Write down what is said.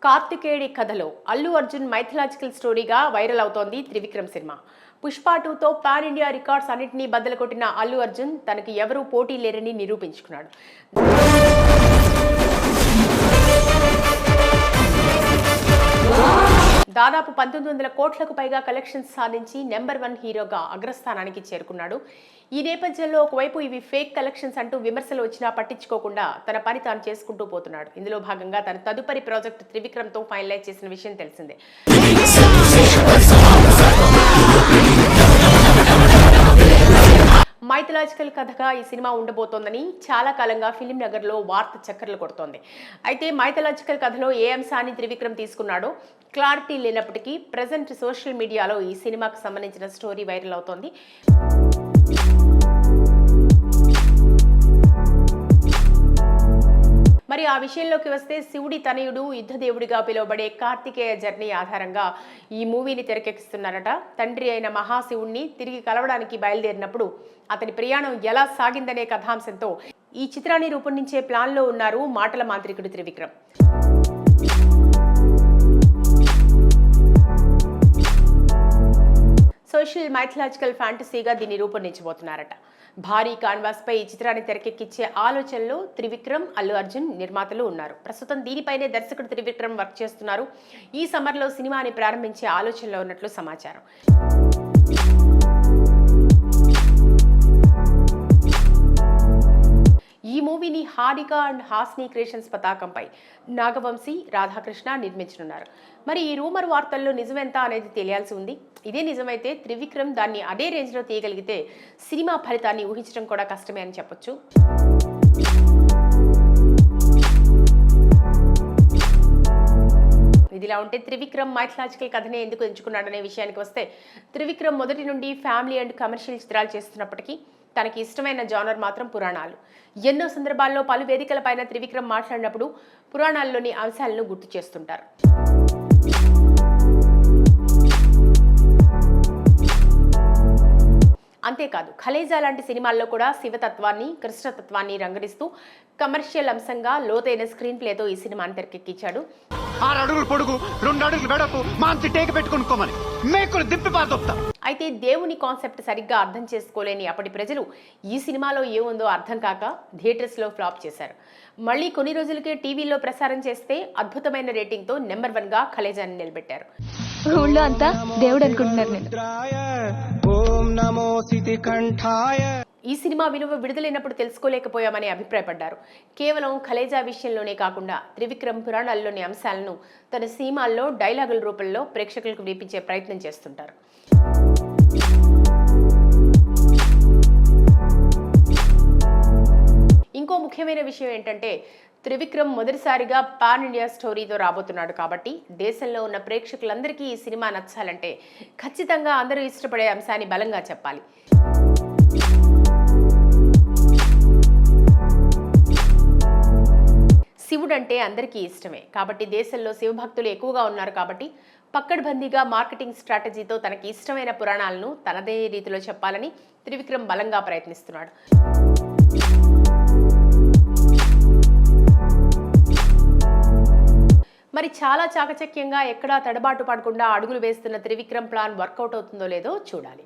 కార్తికేయుడి కథలో Allu Arjun mythological స్టోరీగా viral అవుతోంది Trivikram cinema. Pushpa 2తో పాన్ ఇండియా రికార్డ్స్ అన్నింటినీ బద్దలు కొట్టిన అల్లు అర్జున్ తనకి ఎవరూ పోటీ లేరని నిరూపించుకున్నాడు. దాదాపు 1900 కోట్లకు పైగా కలెక్షన్స్ సాధించి నెంబర్ 1 హీరోగా అగ్రస్థానానికి చేరుకున్నాడు. ఈ నేపథ్యంలో ఒకవైపు ఇవి ఫేక్ కలెక్షన్స్ అంటూ విమర్శలు వచ్చినా పట్టించుకోకుండా తన పని తాను చేసుకుంటూ పోతున్నాడు. ఇందులో భాగంగా తన తదుపరి ప్రాజెక్ట్ త్రివిక్రమ్తో ఫైనలైజ్ చేసిన విషయం తెలిసిందే. మైథలాజికల్ కథగా ఈ సినిమా ఉండబోతోందని చాలా కాలంగా ఫిలిం నగర్లో వార్త చక్కర్లు కొడుతోంది. అయితే మైథలాజికల్ కథలో ఏ అంశాన్ని త్రివిక్రమ్ తీసుకున్నాడో క్లారిటీ లేనప్పటికీ ప్రజెంట్ సోషల్ మీడియాలో ఈ సినిమాకు సంబంధించిన స్టోరీ వైరల్ అవుతోంది. మరి ఆ విషయంలోకి వస్తే శివుడి తనయుడు యుద్ధదేవుడిగా పిలువబడే కార్తికేయ జర్నీ ఆధారంగా ఈ మూవీని తెరకెక్కిస్తున్నారట. తండ్రి అయిన మహాశివుణ్ణి తిరిగి కలవడానికి బయలుదేరినప్పుడు అతని ప్రయాణం ఎలా సాగిందనే కథాంశంతో ఈ చిత్రాన్ని రూపొందించే ప్లాన్లో ఉన్నారు మాటల మాంత్రికుడు త్రివిక్రమ్. సోషల్ మైథలాజికల్ ఫ్యాంటసీగా దీన్ని రూపొందించబోతున్నారట. భారీ కాన్వాస్ పై ఈ చిత్రాన్ని తెరకెక్కించే ఆలోచనలో త్రివిక్రమ్, అల్లు అర్జున్ నిర్మాతలు ఉన్నారు. ప్రస్తుతం దీనిపైనే దర్శకుడు త్రివిక్రమ్ వర్క్ చేస్తున్నారు. ఈ సమ్మర్లో సినిమాని ప్రారంభించే ఆలోచనలో ఉన్నట్లు సమాచారం. ఈ మూవీని హారిక అండ్ హాస్ని క్రియేషన్స్ పతాకంపై నాగవంశీ, రాధాకృష్ణ నిర్మించనున్నారు. మరి ఈ రూమర్ వార్తల్లో నిజమెంత అనేది తెలియాల్సి ఉంది. ఇదే నిజమైతే త్రివిక్రమ్ దాన్ని అదే రేంజ్లో తీయగలిగితే సినిమా ఫలితాన్ని ఊహించడం కూడా కష్టమే అని చెప్పొచ్చు. ఇదిలా ఉంటే త్రివిక్రమ్ మైథలాజికల్ కథనే ఎందుకు ఎంచుకున్నాడనే విషయానికి వస్తే, త్రివిక్రమ్ మొదటి నుండి ఫ్యామిలీ అండ్ కమర్షియల్ చిత్రాలు చేస్తున్నప్పటికీ తనకి ఇష్టమైన జానర్ మాత్రం పురాణాలు. ఎన్నో సందర్భాల్లో పలు వేదికలపైన త్రివిక్రమ్ మాట్లాడినప్పుడు పురాణాల్లోని అంశాలను గుర్తు చేస్తుంటారు. అంతేకాదు ఖలేజా లాంటి సినిమాల్లో కూడా శివతత్వాన్ని, కృష్ణతత్వాన్ని రంగరిస్తూ కమర్షియల్ అంశంగా లోతైన స్క్రీన్ ప్లేతో ఈ సినిమాని తెరకెక్కించాడు. 6 అడుగులు పొడుగు, 2 అడుగులు వెడల్పు, మాంచి టేక పెట్టుకుని మేకులు దింపి పాదొప్తా. అయితే దేవుని కాన్సెప్ట్ సరిగ్గా అర్థం చేసుకోలేని అప్పటి ప్రజలు ఈ సినిమాలో ఏముందో అర్థం కాక థియేటర్స్లో ఫ్లాప్ చేశారు. మళ్ళీ కొన్ని రోజులకే టీవీలో ప్రసారం చేస్తే అద్భుతమైన రేటింగ్తో నెంబర్ 1గా ఖలేజాని నిలబెట్టారు. ఊళ్ళో అంతా దేవుడు అనుకుంటున్నారు. ఈ సినిమా విలువ విడుదలైనప్పుడు తెలుసుకోలేకపోయామని అభిప్రాయపడ్డారు. కేవలం ఖలేజా విషయంలోనే కాకుండా త్రివిక్రమ్ పురాణాల్లోని అంశాలను తన సినిమాల్లో డైలాగుల రూపంలో ప్రేక్షకులకు వినిపించే ప్రయత్నం చేస్తుంటారు. ఇంకో ముఖ్యమైన విషయం ఏంటంటే, త్రివిక్రమ్ మొదటిసారిగా పాన్ ఇండియా స్టోరీతో రాబోతున్నాడు కాబట్టి దేశంలో ఉన్న ప్రేక్షకులందరికీ ఈ సినిమా నచ్చాలంటే ఖచ్చితంగా అందరూ ఇష్టపడే అంశాన్ని బలంగా చెప్పాలి. శివుడు అంటే అందరికీ ఇష్టమే కాబట్టి దేశంలో శివభక్తులు ఎక్కువగా ఉన్నారు కాబట్టి పక్కడ్బందీగా మార్కెటింగ్ స్ట్రాటజీతో తనకి ఇష్టమైన పురాణాలను తనదే రీతిలో చెప్పాలని త్రివిక్రమ్ బలంగా ప్రయత్నిస్తున్నాడు. మరి చాలా చాకచక్యంగా ఎక్కడా తడబాటు పడకుండా అడుగులు వేస్తున్న త్రివిక్రమ్ ప్లాన్ వర్కౌట్ అవుతుందో లేదో చూడాలి.